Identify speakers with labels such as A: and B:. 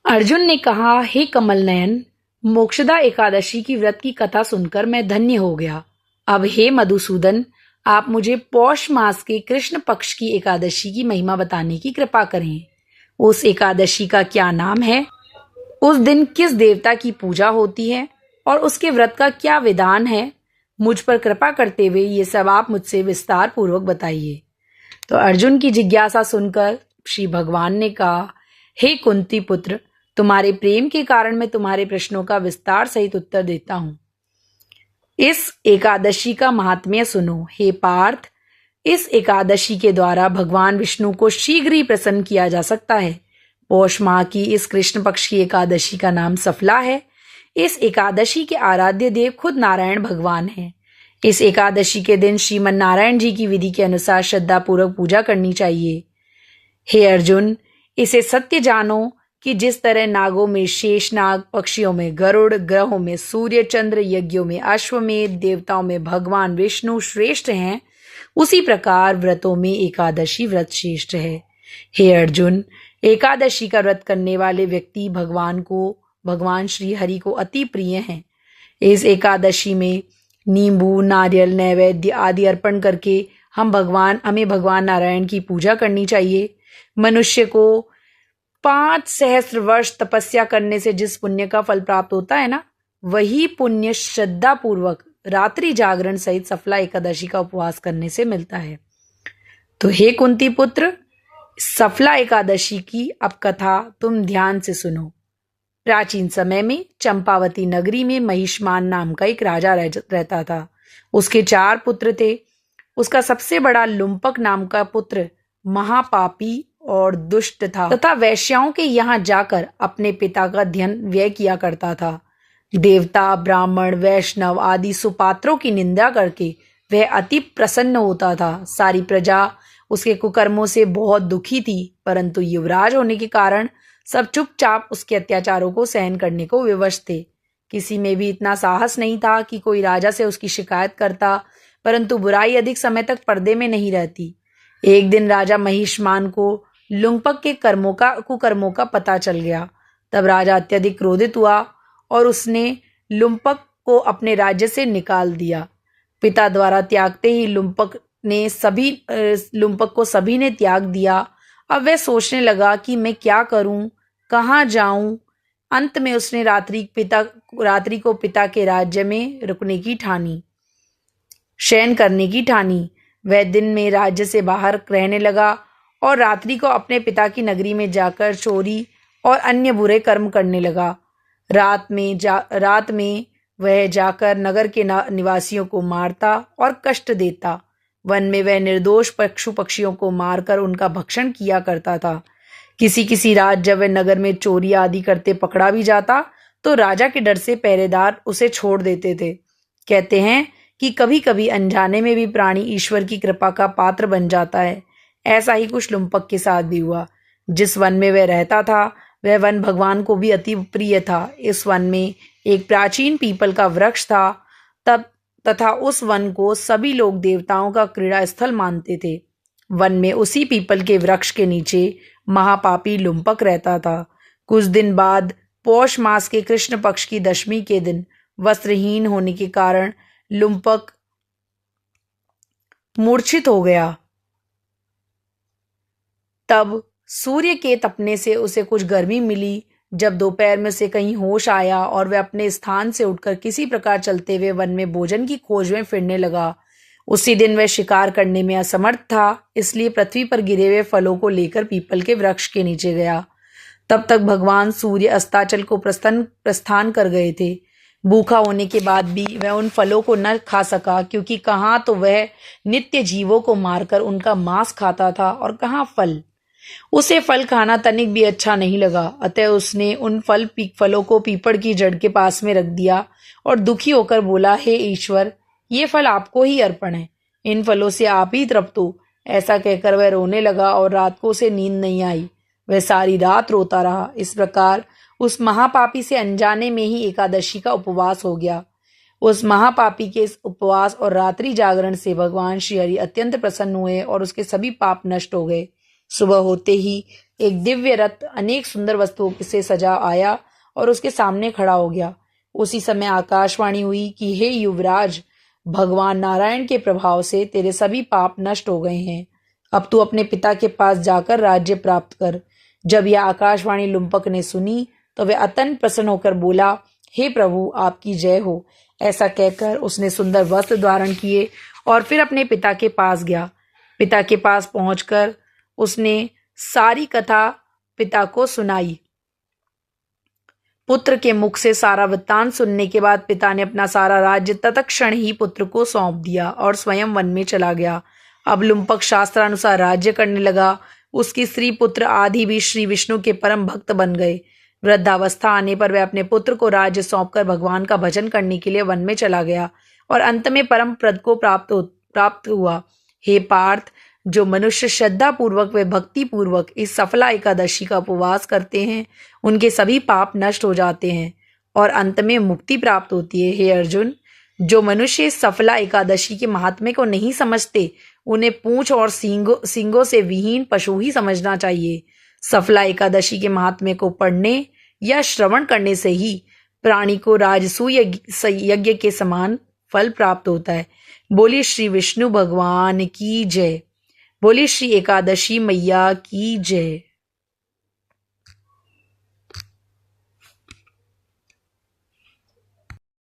A: अर्जुन ने कहा, हे कमल नयन, मोक्षदा एकादशी की व्रत की कथा सुनकर मैं धन्य हो गया। अब हे मधुसूदन, आप मुझे पौष मास के कृष्ण पक्ष की एकादशी की महिमा बताने की कृपा करें। उस एकादशी का क्या नाम है? उस दिन किस देवता की पूजा होती है और उसके व्रत का क्या विधान है? मुझ पर कृपा करते हुए ये सब आप मुझसे विस्तार पूर्वक बताइए। तो अर्जुन की जिज्ञासा सुनकर श्री भगवान ने कहा, हे कुंती पुत्र, तुम्हारे प्रेम के कारण मैं तुम्हारे प्रश्नों का विस्तार सहित उत्तर देता हूं। इस एकादशी का महात्म्य सुनो। हे पार्थ, इस एकादशी के द्वारा भगवान विष्णु को शीघ्र ही प्रसन्न किया जा सकता है। पौष माह की इस कृष्ण पक्ष की एकादशी का नाम सफला है। इस एकादशी के आराध्य देव खुद नारायण भगवान हैं। इस एकादशी के दिन श्रीमन नारायण जी की विधि के अनुसार श्रद्धा पूर्वक पूजा करनी चाहिए। हे अर्जुन, इसे सत्य जानो कि जिस तरह नागों में शेषनाग, पक्षियों में गरुड़, ग्रहों में सूर्य चंद्र, यज्ञों में अश्वमेध, देवताओं में भगवान विष्णु श्रेष्ठ हैं, उसी प्रकार व्रतों में एकादशी व्रत श्रेष्ठ है। हे अर्जुन, एकादशी का व्रत करने वाले व्यक्ति भगवान श्री हरि को अति प्रिय हैं। इस एकादशी में नींबू, नारियल, नैवेद्य आदि अर्पण करके हमें भगवान नारायण की पूजा करनी चाहिए। मनुष्य को 5 सहस्त्र वर्ष तपस्या करने से जिस पुण्य का फल प्राप्त होता है ना, वही पुण्य श्रद्धा पूर्वक रात्रि जागरण सहित सफला एकादशी का उपवास करने से मिलता है। तो हे कुंती पुत्र, सफला एकादशी की अब कथा तुम ध्यान से सुनो। प्राचीन समय में चंपावती नगरी में महिष्मान नाम का एक राजा रहता था। उसके 4 पुत्र थे। उसका सबसे बड़ा लुम्पक नाम का पुत्र महापापी और दुष्ट था तथा वैश्याओं के यहाँ जाकर अपने पिता का धन व्यय किया करता था। देवता, ब्राह्मण, वैष्णव आदि सुपात्रों की निंदा करके वह अति प्रसन्न होता था। सारी प्रजा उसके कुकर्मों से बहुत दुखी थी, परंतु युवराज होने के कारण सब चुपचाप उसके अत्याचारों को सहन करने को विवश थे। किसी में भी इतना साहस नहीं था कि कोई राजा से उसकी शिकायत करता, परंतु बुराई अधिक समय तक पर्दे में नहीं रहती। एक दिन राजा महिष्मान को लुम्पक के कुकर्मों का पता चल गया। तब राजा अत्यधिक क्रोधित हुआ और उसने लुम्पक को अपने राज्य से निकाल दिया। पिता द्वारा त्यागते ही लुम्पक को सभी ने त्याग दिया। अब वह सोचने लगा कि मैं क्या करूं, कहाँ जाऊं। अंत में उसने रात्रि को पिता के राज्य में रुकने की ठानी, शयन करने की ठानी। वह दिन में राज्य से बाहर रहने लगा और रात्रि को अपने पिता की नगरी में जाकर चोरी और अन्य बुरे कर्म करने लगा। रात में वह जाकर नगर के निवासियों को मारता और कष्ट देता। वन में वह निर्दोष पशु पक्षियों को मारकर उनका भक्षण किया करता था। किसी रात जब वह नगर में चोरी आदि करते पकड़ा भी जाता तो राजा के डर से पहरेदार उसे छोड़ देते थे। कहते हैं कि कभी कभी अनजाने में भी प्राणी ईश्वर की कृपा का पात्र बन जाता है। ऐसा ही कुछ लुम्पक के साथ भी हुआ। जिस वन में वह रहता था वह वन भगवान को भी अति प्रिय था। इस वन में एक प्राचीन पीपल का वृक्ष था तथा उस वन को सभी लोग देवताओं का क्रीड़ा स्थल मानते थे। वन में उसी पीपल के वृक्ष के नीचे महापापी लुम्पक रहता था। कुछ दिन बाद पौष मास के कृष्ण पक्ष की दशमी के दिन वस्त्रहीन होने के कारण लुम्पक मूर्छित हो गया। तब सूर्य के तपने से उसे कुछ गर्मी मिली। जब दोपहर में से कहीं होश आया और वह अपने स्थान से उठकर किसी प्रकार चलते हुए वन में भोजन की खोज में फिरने लगा। उसी दिन वह शिकार करने में असमर्थ था, इसलिए पृथ्वी पर गिरे हुए फलों को लेकर पीपल के वृक्ष के नीचे गया। तब तक भगवान सूर्य अस्ताचल को प्रस्थान कर गए थे। भूखा होने के बाद भी वह उन फलों को न खा सका, क्योंकि कहाँ तो वह नित्य जीवों को मारकर उनका मांस खाता था और कहाँ फल। उसे फल खाना तनिक भी अच्छा नहीं लगा, अतः उसने उन फलों को पीपड़ की जड़ के पास में रख दिया और दुखी होकर बोला, हे ईश्वर, ये फल आपको ही अर्पण है, इन फलों से आप ही तृप्त हो। ऐसा कहकर वह रोने लगा और रात को उसे नींद नहीं आई। वह सारी रात रोता रहा। इस प्रकार उस महापापी से अनजाने में ही एकादशी का उपवास हो गया। उस महापापी के इस उपवास और रात्रि जागरण से भगवान श्री हरि अत्यंत प्रसन्न हुए और उसके सभी पाप नष्ट हो गए। सुबह होते ही एक दिव्य रथ अनेक सुंदर वस्तुओं से सजा आया और उसके सामने खड़ा हो गया। उसी समय आकाशवाणी हुई कि हे युवराज, भगवान नारायण के प्रभाव से तेरे सभी पाप नष्ट हो गए हैं। अब तू अपने पिता के पास जाकर राज्य प्राप्त कर। जब यह आकाशवाणी लुम्पक ने सुनी तो वह अत्यंत प्रसन्न होकर बोला, हे प्रभु, आपकी जय हो। ऐसा कहकर उसने सुंदर वस्त्र धारण किए और फिर अपने पिता के पास गया। पिता के पास पहुंचकर उसने सारी कथा पिता को सुनाई। पुत्र के मुख से सारा वृत्तांत सुनने के बाद पिता ने अपना सारा राज्य तत्क्षण ही पुत्र को सौंप दिया और स्वयं वन में चला गया। अब लुम्पक शास्त्रानुसार राज्य करने लगा। उसकी स्त्री पुत्र आदि भी श्री विष्णु के परम भक्त बन गए। वृद्धावस्था आने पर वह अपने पुत्र को राज्य सौंपकर भगवान का भजन करने के लिए वन में चला गया और अंत में परम पद को प्राप्त हुआ। हे पार्थ, जो मनुष्य श्रद्धा पूर्वक व भक्ति पूर्वक इस सफला एकादशी का उपवास करते हैं, उनके सभी पाप नष्ट हो जाते हैं और अंत में मुक्ति प्राप्त होती है। हे अर्जुन, जो मनुष्य इस सफला एकादशी के महात्म्य को नहीं समझते, उन्हें पूंछ और सींगों से विहीन पशु ही समझना चाहिए। सफला एकादशी के महात्म्य को पढ़ने या श्रवण करने से ही प्राणी को राजसूय यज्ञ के समान फल प्राप्त होता है। बोलिए श्री विष्णु भगवान की जय। बोलिए श्री एकादशी मैया की जय।